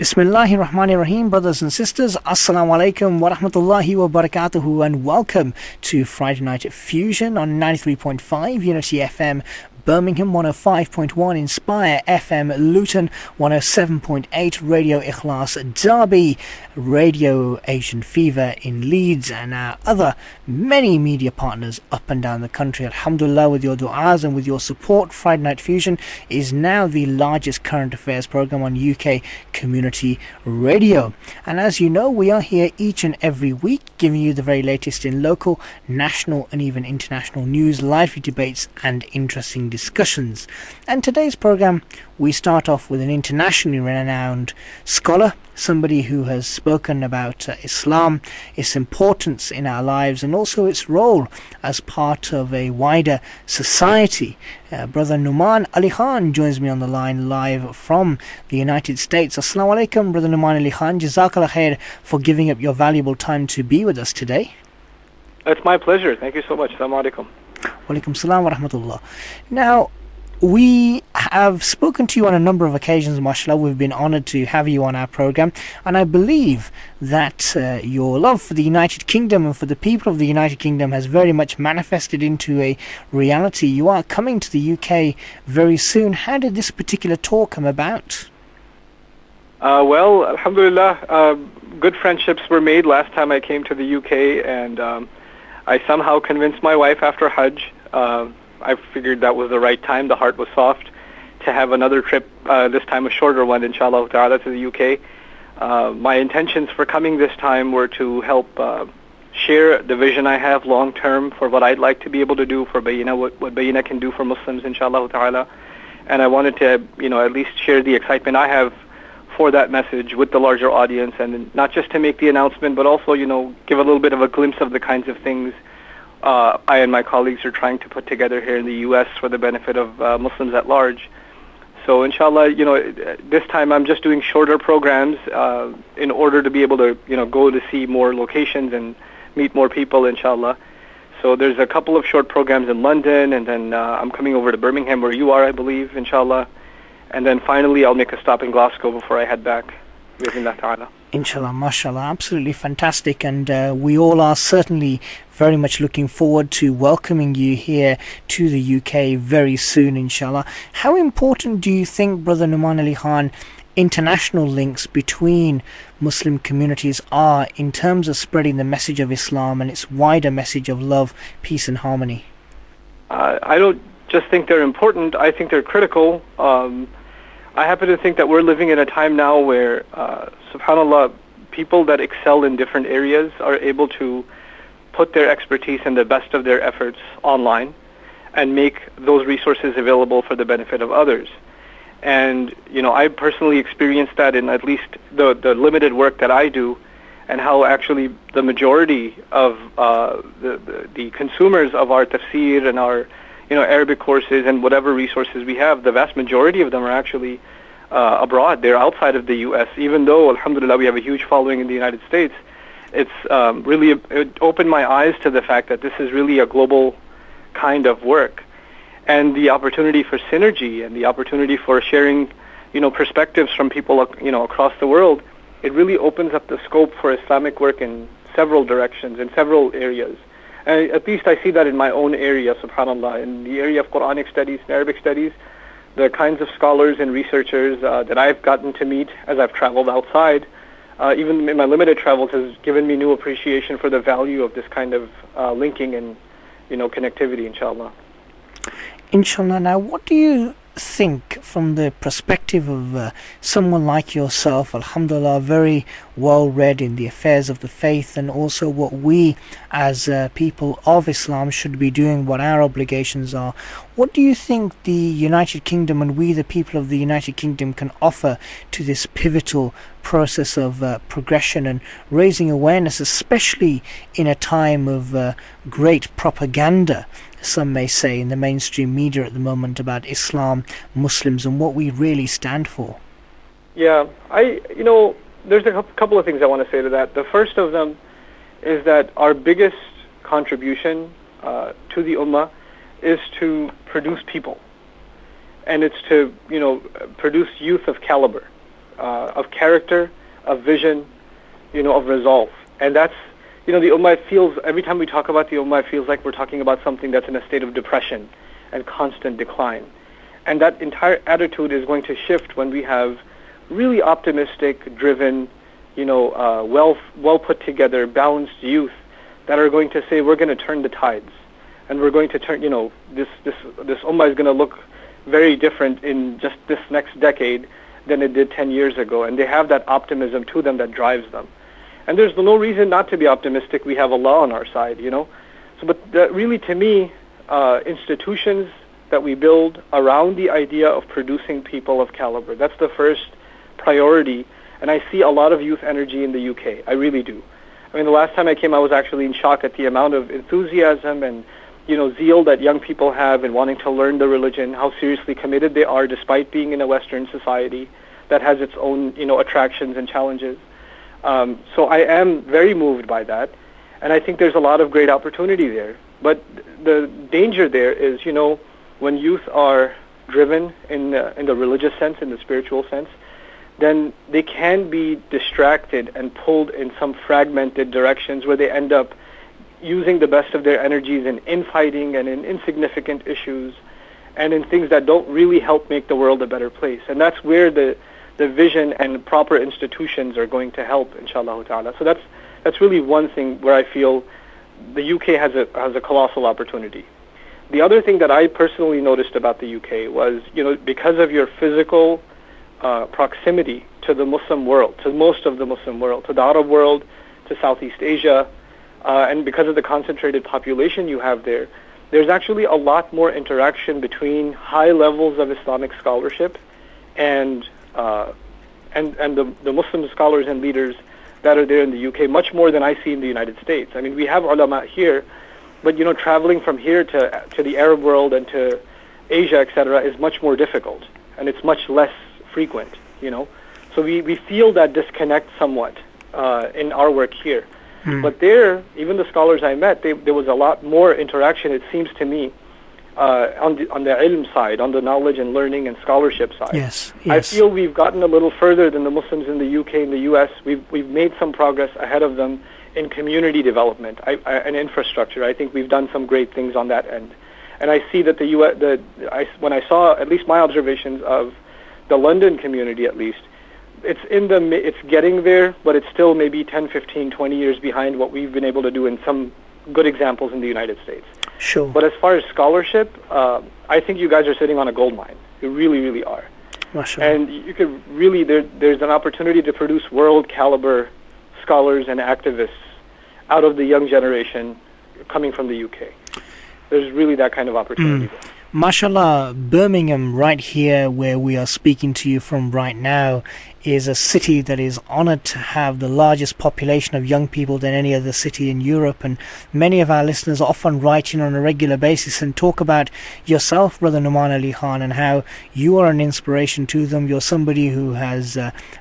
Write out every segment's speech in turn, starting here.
Bismillahir Rahmanir Rahim, brothers and sisters, Assalamu alaikum wa rahmatullahi wa barakatuhu, and welcome to Friday Night Fusion on 93.5 Unity FM Birmingham, 105.1 Inspire FM Luton, 107.8 Radio Ikhlas Derby, Radio Asian Fever in Leeds, and our other many media partners up and down the country. Alhamdulillah, with your du'as and with your support, Friday Night Fusion is now the largest current affairs program on UK community radio. And as you know, we are here each and every week giving you the very latest in local, national and even international news, lively debates and interesting discussions. And today's program, we start off with an internationally renowned scholar, somebody who has spoken about Islam, its importance in our lives and also its role as part of a wider society. Brother Nouman Ali Khan joins me on the line live from the United States. Assalamu alaikum, Brother Nouman Ali Khan. Jazakallah khair for giving up your valuable time to be with us today. It's my pleasure. Thank you so much. Assalamu alaikum. Walaikum salam wa rahmatullah. Now, we have spoken to you on a number of occasions, mashallah. We've been honored to have you on our program, and I believe that your love for the United Kingdom and for the people of the United Kingdom has very much manifested into a reality. You are coming to the UK very soon. How did this particular tour come about? Well, alhamdulillah, good friendships were made last time I came to the UK, and I somehow convinced my wife after Hajj. I figured that was the right time. The heart was soft to have another trip, this time a shorter one, inshallah ta'ala, to the UK. My intentions for coming this time were to help share the vision I have long term for what I'd like to be able to do for Bayina, what Bayina can do for Muslims, inshallah ta'ala. And I wanted to, at least share the excitement I have for that message with the larger audience, and not just to make the announcement, but also, give a little bit of a glimpse of the kinds of things I and my colleagues are trying to put together here in the U.S. for the benefit of Muslims at large. So inshallah, this time I'm just doing shorter programs in order to be able to, go to see more locations and meet more people, inshallah. So there's a couple of short programs in London, and then I'm coming over to Birmingham, where you are, I believe, inshallah. And then finally I'll make a stop in Glasgow before I head back, bismillah ta'ala. Inshallah, mashallah, absolutely fantastic, and we all are certainly very much looking forward to welcoming you here to the UK very soon, inshallah. How important do you think, Brother Nouman Ali Khan, international links between Muslim communities are in terms of spreading the message of Islam and its wider message of love, peace and harmony? I don't just think they're important, I think they're critical. I happen to think that we're living in a time now where, subhanAllah, people that excel in different areas are able to put their expertise and the best of their efforts online and make those resources available for the benefit of others. And, I personally experienced that in at least the limited work that I do, and how actually the majority of the consumers of our tafsir and our Arabic courses and whatever resources we have, the vast majority of them are actually abroad. They're outside of the U.S. Even though, alhamdulillah, we have a huge following in the United States, it opened my eyes to the fact that this is really a global kind of work. And the opportunity for synergy and the opportunity for sharing, perspectives from people, across the world, it really opens up the scope for Islamic work in several directions, in several areas. At least I see that in my own area, subhanAllah, in the area of Quranic studies and Arabic studies. The kinds of scholars and researchers that I've gotten to meet as I've traveled outside, even in my limited travels, has given me new appreciation for the value of this kind of linking and, connectivity, inshallah. Inshallah. Now, what do you think from the perspective of someone like yourself, alhamdulillah, very well read in the affairs of the faith, and also what we as people of Islam should be doing, what our obligations are? What do you think the United Kingdom and we the people of the United Kingdom can offer to this pivotal process of progression and raising awareness, especially in a time of great propaganda, some may say, in the mainstream media at the moment about Islam, Muslims and what we really stand for? Yeah, there's a couple of things I want to say to that. The first of them is that our biggest contribution to the Ummah is to produce people. And it's to, produce youth of caliber. of character, of vision, of resolve. And that's, the Ummah feels, every time we talk about the Ummah, it feels like we're talking about something that's in a state of depression and constant decline. And that entire attitude is going to shift when we have really optimistic, driven, well put together, balanced youth that are going to say, we're going to turn the tides. And we're going to turn, this Ummah is going to look very different in just this next decade than it did 10 years ago. And they have that optimism to them that drives them. And there's no reason not to be optimistic. We have Allah on our side, So, but really, to me, institutions that we build around the idea of producing people of caliber, that's the first priority. And I see a lot of youth energy in the UK. I really do. I mean, the last time I came, I was actually in shock at the amount of enthusiasm and, zeal that young people have in wanting to learn the religion, how seriously committed they are despite being in a Western society that has its own, attractions and challenges. So I am very moved by that, and I think there's a lot of great opportunity there. But the danger there is, when youth are driven in the religious sense, in the spiritual sense, then they can be distracted and pulled in some fragmented directions where they end up using the best of their energies in infighting and in insignificant issues and in things that don't really help make the world a better place. And that's where the vision and proper institutions are going to help, inshallah ta'ala. So that's really one thing where I feel the UK has a colossal opportunity. The other thing that I personally noticed about the UK was, because of your physical proximity to the Muslim world, to most of the Muslim world, to the Arab world, to Southeast Asia, and because of the concentrated population you have there, there's actually a lot more interaction between high levels of Islamic scholarship and the Muslim scholars and leaders that are there in the UK, much more than I see in the United States. I mean, we have ulama here, but traveling from here to the Arab world and to Asia, etc., is much more difficult, and it's much less frequent. So we feel that disconnect somewhat in our work here. But there, even the scholars I met, there was a lot more interaction, it seems to me, on the ilm side, on the knowledge and learning and scholarship side. Yes. I feel we've gotten a little further than the Muslims in the UK and the US. We've made some progress ahead of them in community development and infrastructure. I think we've done some great things on that end. And I see that when I saw at least my observations of the London community, at least, it's getting there, but it's still maybe 10, 15, 20 years behind what we've been able to do in some good examples in the United States. Sure. But as far as scholarship, I think you guys are sitting on a gold mine. You really, really are. Mashallah. And you could really, there's an opportunity to produce world caliber scholars and activists out of the young generation coming from the UK. There's really that kind of opportunity there. Mashallah, Birmingham, right here where we are speaking to you from right now, is a city that is honored to have the largest population of young people than any other city in Europe. And many of our listeners often write in on a regular basis and talk about yourself, Brother Nouman Ali Khan, and how you are an inspiration to them. You're somebody who has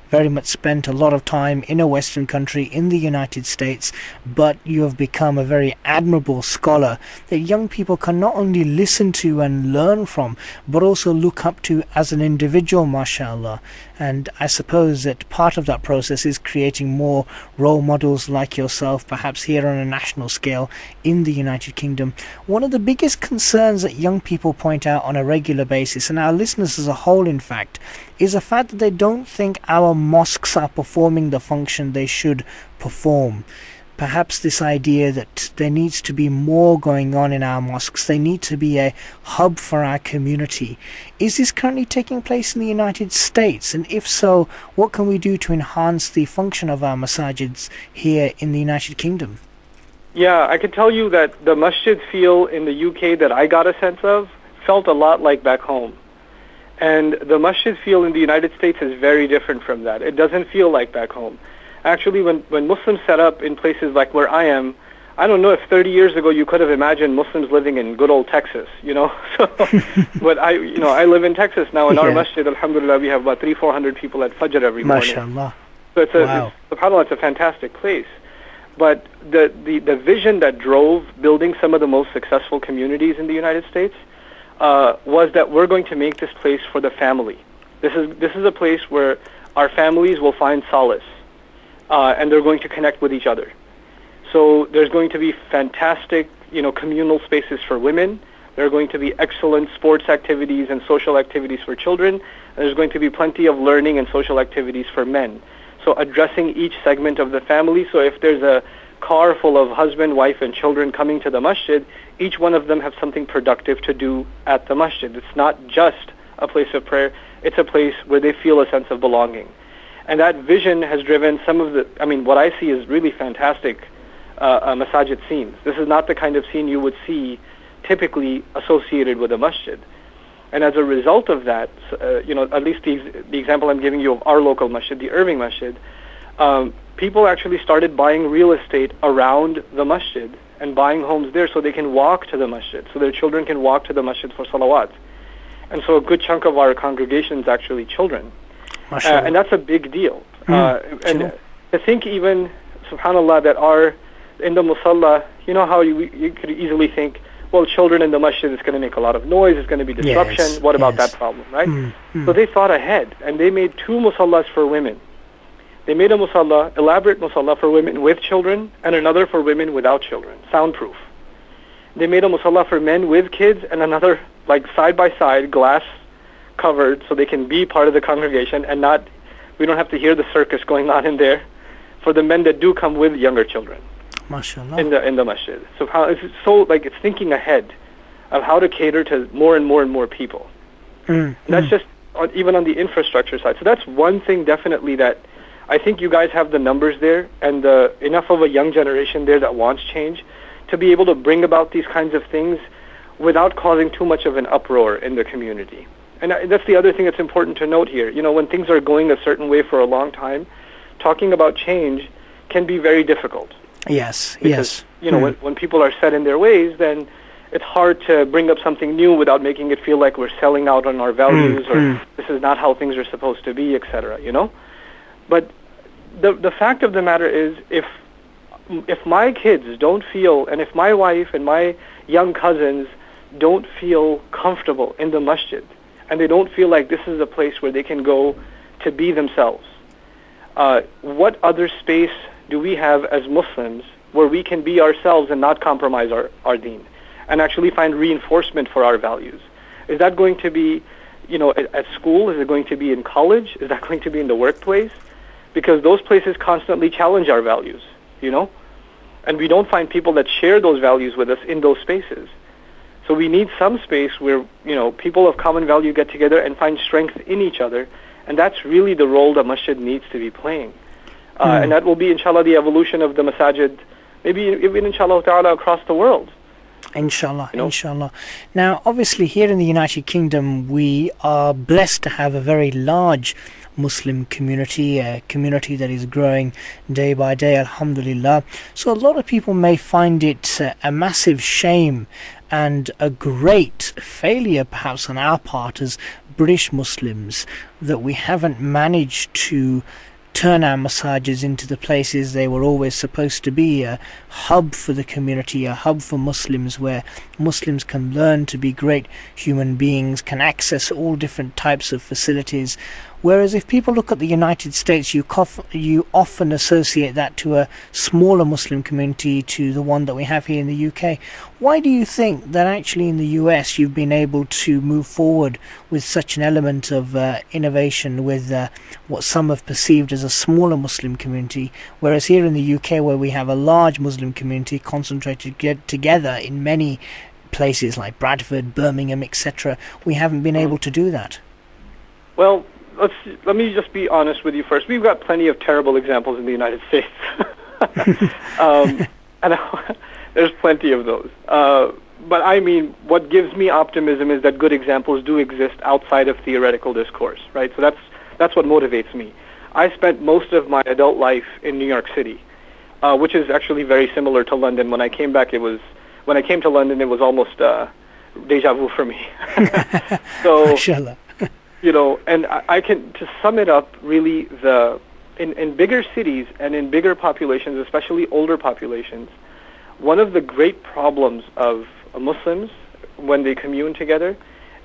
very much spent a lot of time in a Western country, in the United States, but you have become a very admirable scholar that young people can not only listen to and learn from, but also look up to as an individual, mashallah. And I suppose that part of that process is creating more role models like yourself, perhaps here on a national scale in the United Kingdom. One of the biggest concerns that young people point out on a regular basis, and our listeners as a whole in fact, is the fact that they don't think our mosques are performing the function they should perform. Perhaps this idea that there needs to be more going on in our mosques, they need to be a hub for our community. Is this currently taking place in the United States? And if so, what can we do to enhance the function of our masajids here in the United Kingdom? Yeah, I could tell you that the masjid feel in the UK that I got a sense of felt a lot like back home. And the masjid feel in the United States is very different from that. It doesn't feel like back home. Actually, when Muslims set up in places like where I am, I don't know if 30 years ago you could have imagined Muslims living in good old Texas, So, but I live in Texas now. In our masjid, alhamdulillah, we have about 300-400 people at Fajr every morning. MashaAllah. So subhanAllah, it's a fantastic place. But the vision that drove building some of the most successful communities in the United States was that we're going to make this place for the family. This is a place where our families will find solace, and they're going to connect with each other. So there's going to be fantastic, communal spaces for women. There are going to be excellent sports activities and social activities for children. And there's going to be plenty of learning and social activities for men. So addressing each segment of the family. So if there's a car full of husband, wife, and children coming to the masjid, each one of them have something productive to do at the masjid. It's not just a place of prayer. It's a place where they feel a sense of belonging. And that vision has driven some of what I see is really fantastic masajid scenes. This is not the kind of scene you would see typically associated with a masjid. And as a result of that, at least the example I'm giving you of our local masjid, the Irving Masjid, people actually started buying real estate around the masjid and buying homes there so they can walk to the masjid, so their children can walk to the masjid for salawat. And so a good chunk of our congregation is actually children. And that's a big deal. And to think even, subhanAllah, that in the musalla, how you could easily think, well, children in the masjid is going to make a lot of noise, it's going to be disruption, Yes, what about yes. that problem, right? So they thought ahead, and they made 2 musallas for women. They made a musalla, elaborate musalla for women with children, and another for women without children, soundproof. They made a musalla for men with kids, and another, like side-by-side, glass covered, so they can be part of the congregation, and we don't have to hear the circus going on in there, for the men that do come with younger children. MashaAllah. In the masjid. So it's thinking ahead of how to cater to more and more and more people. And that's just even on the infrastructure side. So that's one thing definitely that I think you guys have the numbers there and enough of a young generation there that wants change to be able to bring about these kinds of things without causing too much of an uproar in the community. And that's the other thing that's important to note here. When things are going a certain way for a long time, talking about change can be very difficult. Yes, Because, yes. when people are set in their ways, then it's hard to bring up something new without making it feel like we're selling out on our values or this is not how things are supposed to be, etc., But the fact of the matter is, if my kids don't feel, and if my wife and my young cousins don't feel comfortable in the masjid, and they don't feel like this is a place where they can go to be themselves, what other space do we have as Muslims where we can be ourselves and not compromise our deen and actually find reinforcement for our values? Is that going to be, at school? Is it going to be in college? Is that going to be in the workplace? Because those places constantly challenge our values, and we don't find people that share those values with us in those spaces. So we need some space where, people of common value get together and find strength in each other, and that's really the role the masjid needs to be playing. And that will be, inshallah, the evolution of the masajid, maybe even, inshallah ta'ala, across the world. Inshallah, inshallah. Now, obviously, here in the United Kingdom, we are blessed to have a very large Muslim community, a community that is growing day by day, alhamdulillah. So a lot of people may find it a massive shame and a great failure, perhaps, on our part as British Muslims, that we haven't managed to turn our masajids into the places they were always supposed to be, a hub for the community, a hub for Muslims where Muslims can learn to be great human beings, can access all different types of facilities. Whereas if people look at the United States, you often associate that to a smaller Muslim community, to the one that we have here in the UK. Why do you think that actually in the US you've been able to move forward with such an element of innovation with what some have perceived as a smaller Muslim community, whereas here in the UK, where we have a large Muslim community concentrated together in many places like Bradford, Birmingham, etc., we haven't been able to do that? Well, let me just be honest with you first. We've got plenty of terrible examples in the United States. And there's plenty of those. But I mean, what gives me optimism is that good examples do exist outside of theoretical discourse, right? So that's what motivates me. I spent most of my adult life in New York City, which is actually very similar to London. When I came to London, it was almost deja vu for me. So, Mashallah. And I can, to sum it up, really, in bigger cities and in bigger populations, especially older populations, one of the great problems of Muslims when they commune together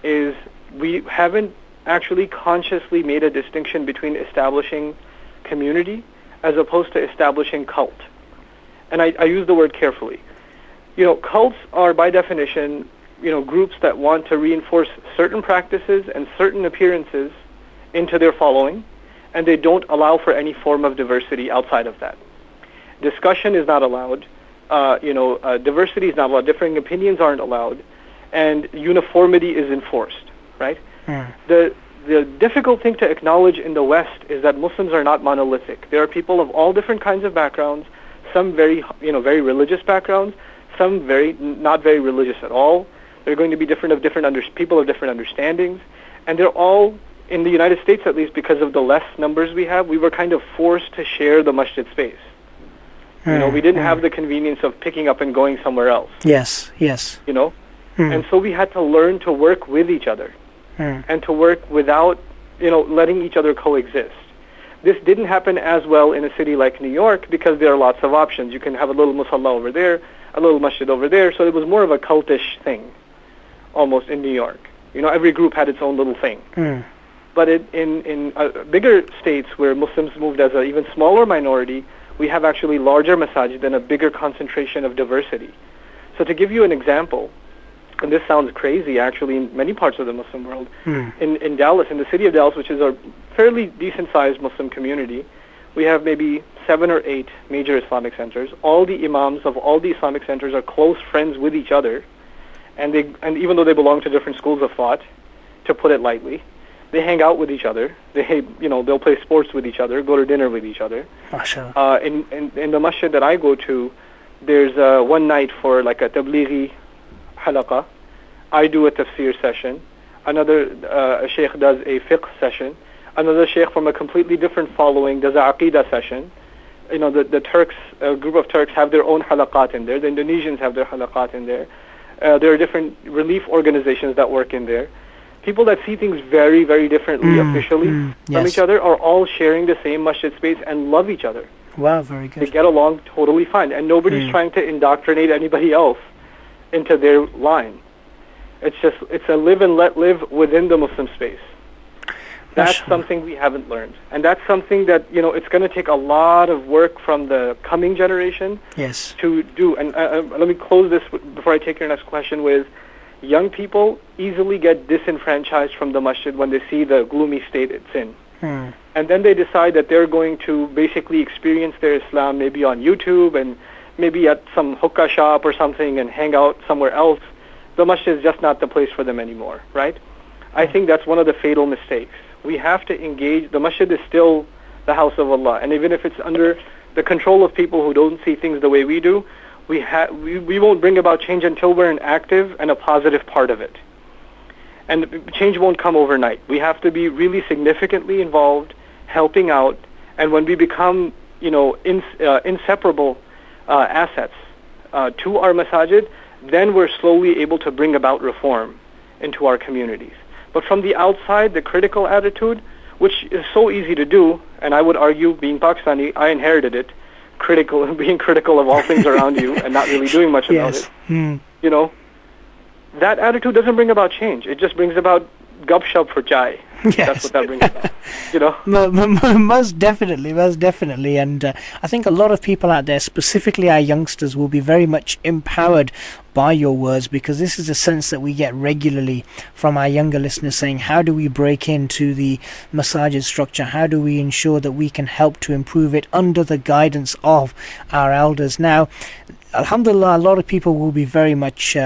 is we haven't actually consciously made a distinction between establishing community as opposed to establishing cult. And I use the word carefully. Cults are by definition, groups that want to reinforce certain practices and certain appearances into their following, and they don't allow for any form of diversity outside of that. Discussion is not allowed. Diversity is not allowed. Differing opinions aren't allowed, and uniformity is enforced. Right? The difficult thing to acknowledge in the West is that Muslims are not monolithic. There are people of all different kinds of backgrounds. Some very religious backgrounds. Some not very religious at all. They're going to be people of different understandings, and they're all in the United States, at least because of the less numbers we have. We were kind of forced to share the masjid space. We didn't have the convenience of picking up and going somewhere else. Yes. And so we had to learn to work with each other and to work without, letting each other coexist. This didn't happen as well in a city like New York because there are lots of options. You can have a little musalla over there, a little masjid over there, so it was more of a cultish thing, almost, in New York. Every group had its own little thing. But in bigger states where Muslims moved as an even smaller minority, we have actually larger masajid and a bigger concentration of diversity. So to give you an example, and this sounds crazy actually in many parts of the Muslim world, in Dallas, in the city of Dallas, which is a fairly decent-sized Muslim community, we have maybe 7 or 8 major Islamic centers. All the imams of all the Islamic centers are close friends with each other, and even though they belong to different schools of thought, to put it lightly, they hang out with each other. They'll play sports with each other, go to dinner with each other. In the masjid that I go to, there's one night for like a tablighi halaqa. I do a tafsir session. Another sheikh does a fiqh session. Another sheikh from a completely different following does a aqidah session. The Turks, a group of Turks, have their own halaqat in there. The Indonesians have their halaqat in there. There are different relief organizations that work in there. People that see things very, very differently officially from each other are all sharing the same masjid space and love each other. Wow, very good. They get along totally fine, and nobody's trying to indoctrinate anybody else into their line. It's a live and let live within the Muslim space. That's something we haven't learned, and that's something that it's going to take a lot of work from the coming generation to do. And let me close this before I take your next question with, young people easily get disenfranchised from the masjid when they see the gloomy state it's in. And then they decide that they're going to basically experience their Islam maybe on YouTube and maybe at some hookah shop or something and hang out somewhere else. The masjid is just not the place for them anymore, right? I think that's one of the fatal mistakes. We have to engage. The masjid is still the house of Allah, and even if it's under the control of people who don't see things the way we do, we won't bring about change until we're an active and a positive part of it. And change won't come overnight. We have to be really significantly involved, helping out, and when we become, inseparable assets to our masajid, then we're slowly able to bring about reform into our communities. But from the outside, the critical attitude, which is so easy to do, and I would argue, being Pakistani, I inherited it, being critical of all things around you and not really doing much about it. That attitude doesn't bring about change. It just brings about gup-shup for chai. That's what that brings about. Most definitely. And I think a lot of people out there, specifically our youngsters, will be very much empowered by your words, because this is a sense that we get regularly from our younger listeners saying, how do we break into the masajid structure? How do we ensure that we can help to improve it under the guidance of our elders? Now, alhamdulillah, a lot of people will be very much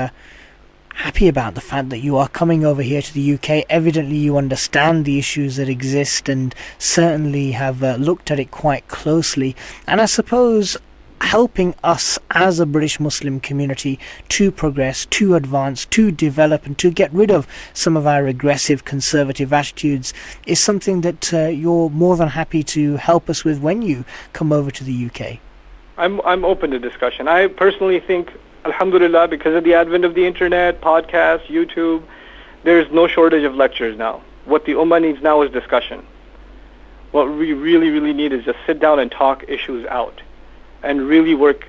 happy about the fact that you are coming over here to the UK. Evidently you understand the issues that exist and certainly have looked at it quite closely, and I suppose helping us as a British Muslim community to progress, to advance, to develop, and to get rid of some of our regressive conservative attitudes is something that you're more than happy to help us with when you come over to the UK. I'm open to discussion. I personally think, alhamdulillah, because of the advent of the internet, podcasts, YouTube, there's no shortage of lectures now. What the ummah needs now is discussion. What we really, really need is just sit down and talk issues out and really work,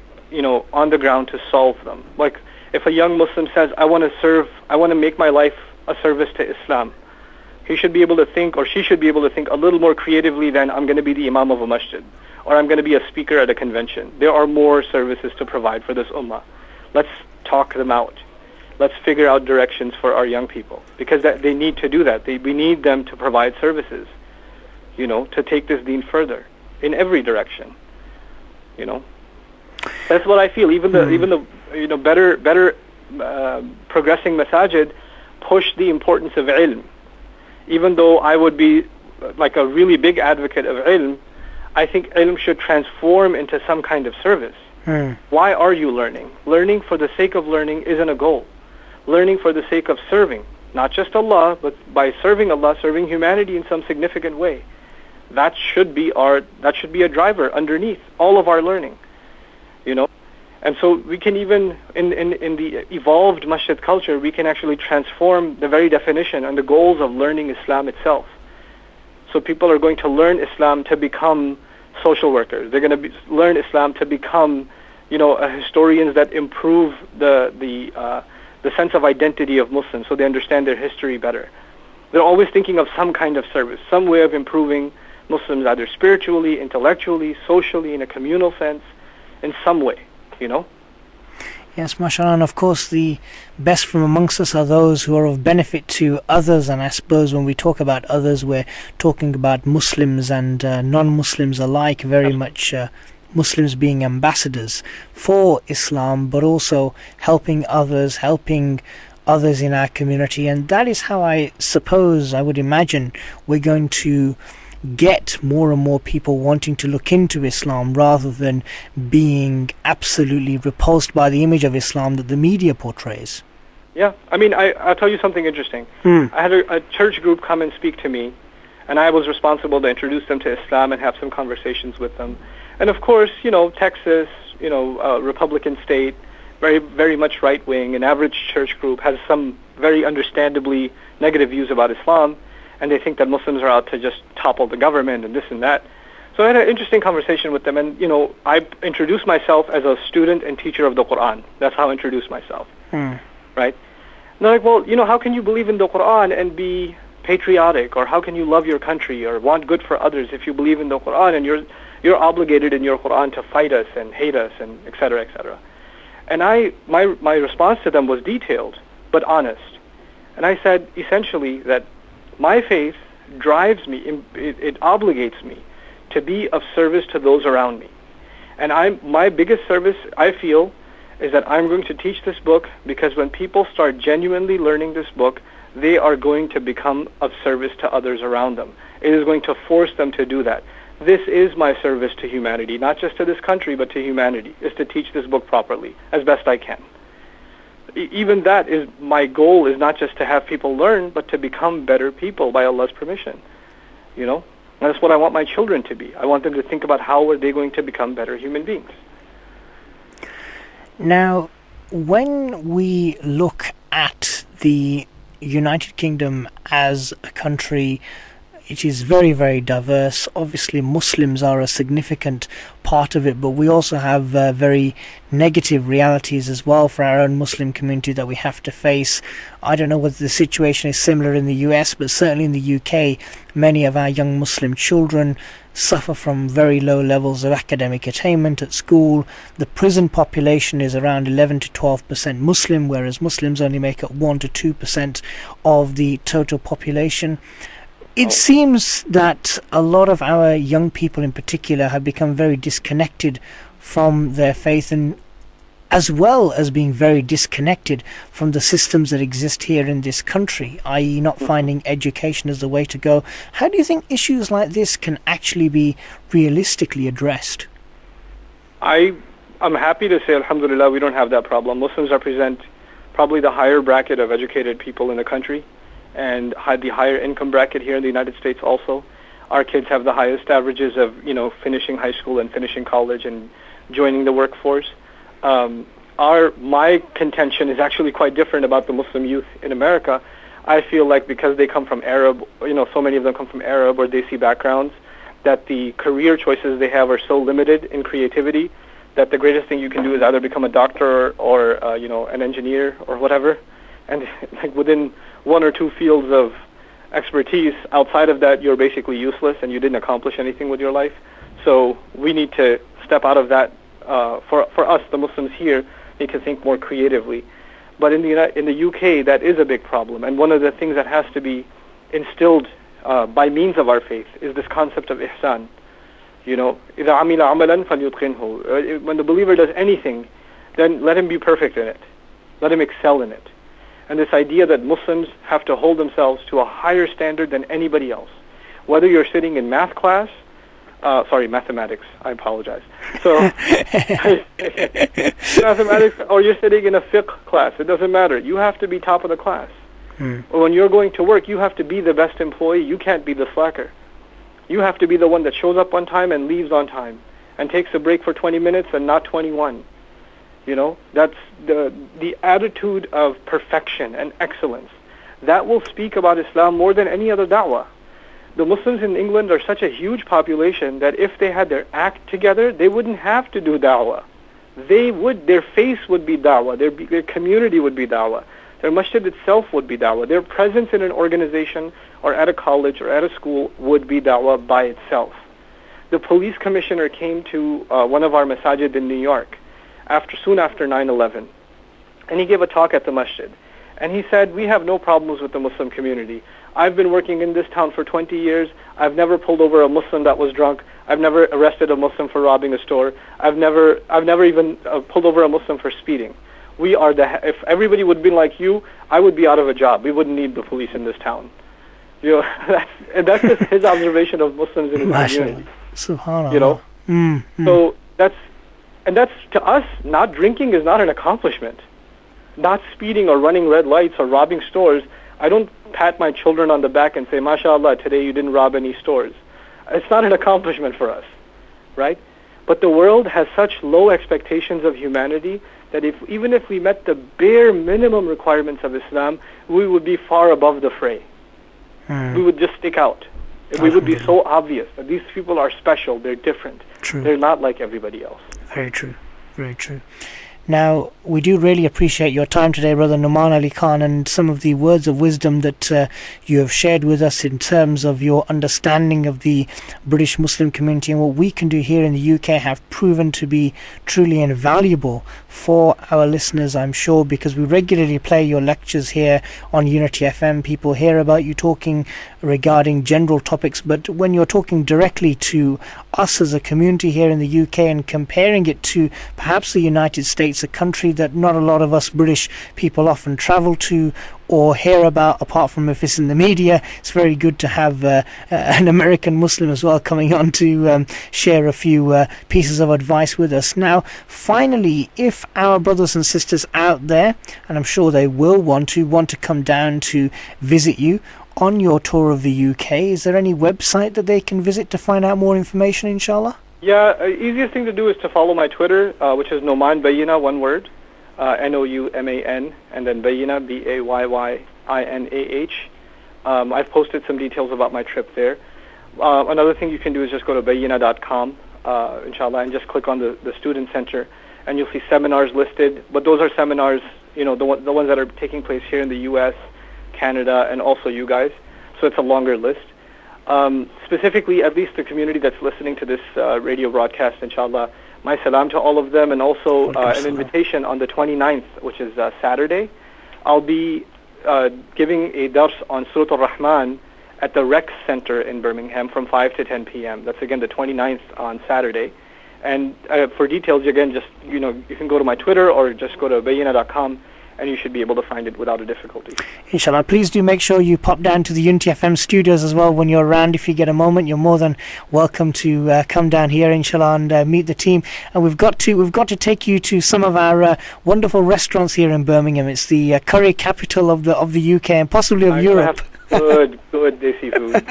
on the ground to solve them. Like, if a young Muslim says, I want to make my life a service to Islam, He should be able to think, or she should be able to think a little more creatively than I'm going to be the imam of a masjid, or I'm going to be a speaker at a convention. There are more services to provide for this ummah. Let's talk them out. Let's figure out directions for our young people, because they need to do that. We need them to provide services, to take this deen further in every direction. That's what I feel. Even the better progressing masajid push the importance of ilm. Even though I would be like a really big advocate of ilm, I think ilm should transform into some kind of service. Why are you learning? Learning for the sake of learning isn't a goal. Learning for the sake of serving, not just Allah, but by serving Allah, serving humanity in some significant way. That should be a driver underneath all of our learning. And so we can even, in the evolved masjid culture, we can actually transform the very definition and the goals of learning Islam itself. So people are going to learn Islam to become social workers. They're going to learn Islam to become, historians that improve the sense of identity of Muslims, so they understand their history better. They're always thinking of some kind of service, some way of improving Muslims, either spiritually, intellectually, socially, in a communal sense, in some way. Yes, mashallah, and of course the best from amongst us are those who are of benefit to others, and I suppose when we talk about others, we're talking about Muslims and non-Muslims alike, very much Muslims being ambassadors for Islam, but also helping others in our community. And that is how I would imagine we're going to get more and more people wanting to look into Islam, rather than being absolutely repulsed by the image of Islam that the media portrays. Yeah, I'll tell you something interesting. I had a church group come and speak to me, and I was responsible to introduce them to Islam and have some conversations with them. And of course, Texas, Republican state, very, very much right-wing. An average church group has some very understandably negative views about Islam, and they think that Muslims are out to just topple the government and this and that. So I had an interesting conversation with them, and I introduced myself as a student and teacher of the Quran. That's how I introduced myself, right? And they're like, well, how can you believe in the Quran and be patriotic, or how can you love your country or want good for others if you believe in the Quran and you're obligated in your Quran to fight us and hate us and et cetera, et cetera. And my response to them was detailed but honest, and I said essentially that my faith drives me, it obligates me to be of service to those around me. And my biggest service, I feel, is that I'm going to teach this book, because when people start genuinely learning this book, they are going to become of service to others around them. It is going to force them to do that. This is my service to humanity, not just to this country, but to humanity, is to teach this book properly, as best I can. Even that is my goal, is not just to have people learn, but to become better people by Allah's permission. And that's what I want my children to be. I want them to think about how are they going to become better human beings. Now, when we look at the United Kingdom as a country, it is very, very diverse. Obviously, Muslims are a significant part of it, but we also have very negative realities as well for our own Muslim community that we have to face. I don't know whether the situation is similar in the US, but certainly in the UK, many of our young Muslim children suffer from very low levels of academic attainment at school. The prison population is around 11 to 12% Muslim, whereas Muslims only make up 1 to 2% of the total population. It seems that a lot of our young people in particular have become very disconnected from their faith, and as well as being very disconnected from the systems that exist here in this country, i.e. not finding education as the way to go. How do you think issues like this can actually be realistically addressed? I'm happy to say, alhamdulillah, we don't have that problem. Muslims represent probably the higher bracket of educated people in the country, and the higher income bracket here in the United States also. Our kids have the highest averages of, finishing high school and finishing college and joining the workforce. My contention is actually quite different about the Muslim youth in America. I feel like because they come from Arab, so many of them come from Arab or Desi backgrounds, that the career choices they have are so limited in creativity that the greatest thing you can do is either become a doctor or, an engineer or whatever. And like within one or two fields of expertise. Outside of that, you're basically useless and you didn't accomplish anything with your life. So we need to step out of that. For us, the Muslims here, need to think more creatively. But in the UK, that is a big problem. And one of the things that has to be instilled by means of our faith is this concept of ihsan. You know, إِذَا عَمِلَ عَمَلًا فَلْيُتْقِنْهُ. When the believer does anything, then let him be perfect in it. Let him excel in it. And this idea that Muslims have to hold themselves to a higher standard than anybody else. Whether you're sitting in math class, mathematics, I apologize. So, mathematics, or you're sitting in a fiqh class, it doesn't matter. You have to be top of the class. Or when you're going to work, you have to be the best employee. You can't be the slacker. You have to be the one that shows up on time and leaves on time and takes a break for 20 minutes and not 21. You know, that's the attitude of perfection and excellence. That will speak about Islam more than any other da'wah. The Muslims in England are such a huge population that if they had their act together, they wouldn't have to do da'wah. Their face would be da'wah, their community would be da'wah, their masjid itself would be da'wah, their presence in an organization or at a college or at a school would be da'wah by itself. The police commissioner came to one of our masajid in New York soon after 9/11, and he gave a talk at the masjid. And he said, we have no problems with the Muslim community. I've been working in this town for 20 years. I've never pulled over a Muslim that was drunk. I've never arrested a Muslim for robbing a store. I've never even pulled over a Muslim for speeding. If everybody would be like you, I would be out of a job. We wouldn't need the police in this town. You know, that's just his observation of Muslims in his community. Subhanallah. You know, so that's to us. Not drinking is not an accomplishment. Not speeding or running red lights or robbing stores. I don't pat my children on the back and say, MashaAllah, today you didn't rob any stores. It's not an accomplishment for us, right? But the world has such low expectations of humanity that even if we met the bare minimum requirements of Islam, we would be far above the fray. We would just stick out. We would be so obvious that these people are special, they're different. True. They're not like everybody else. Very true, very true. Now, we do really appreciate your time today, Brother Nouman Ali Khan, and some of the words of wisdom that you have shared with us in terms of your understanding of the British Muslim community and what we can do here in the UK have proven to be truly invaluable for our listeners, I'm sure, because we regularly play your lectures here on Unity FM. People hear about you talking regarding general topics, but when you're talking directly to us as a community here in the UK and comparing it to perhaps the United States, a country that not a lot of us British people often travel to or hear about, apart from if it's in the media, it's very good to have an American Muslim as well coming on to share a few pieces of advice with us. Now, finally, if our brothers and sisters out there, and I'm sure they will want to come down to visit you on your tour of the UK, is there any website that they can visit to find out more information, inshallah? Yeah, easiest thing to do is to follow my Twitter, which is Nouman Bayyinah, one word, Nouman, and then Bayyinah, Bayyinah. I've posted some details about my trip there. Another thing you can do is just go to bayyinah.com, inshallah, and just click on the Student Center, and you'll see seminars listed. But those are seminars, you know, the ones that are taking place here in the U.S., Canada, and also you guys. So it's a longer list. Specifically, at least the community that's listening to this radio broadcast, inshallah, my salam to all of them, and also an invitation on the 29th, which is Saturday. I'll be giving a dars on Surah Al-Rahman at the Rec Center in Birmingham from 5 to 10 p.m. That's, again, the 29th on Saturday. And for details, again, just, you know, you can go to my Twitter or just go to bayyinah.com, and you should be able to find it without a difficulty. Inshallah. Please do make sure you pop down to the Unity FM studios as well when you're around. If you get a moment, you're more than welcome to come down here, inshallah, and meet the team. And we've got to take you to some of our wonderful restaurants here in Birmingham. It's the curry capital of the UK and possibly of Europe. Good desi food.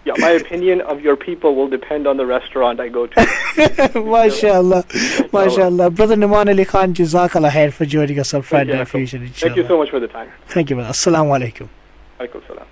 Yeah, my opinion of your people will depend on the restaurant I go to. MashaAllah. MashaAllah. Brother Nouman Ali Khan, Jazakallah khair for joining us on Friday Night Fusion. Thank you so much for the time. Thank you, brother. Assalamu alaikum. Alaikum salam.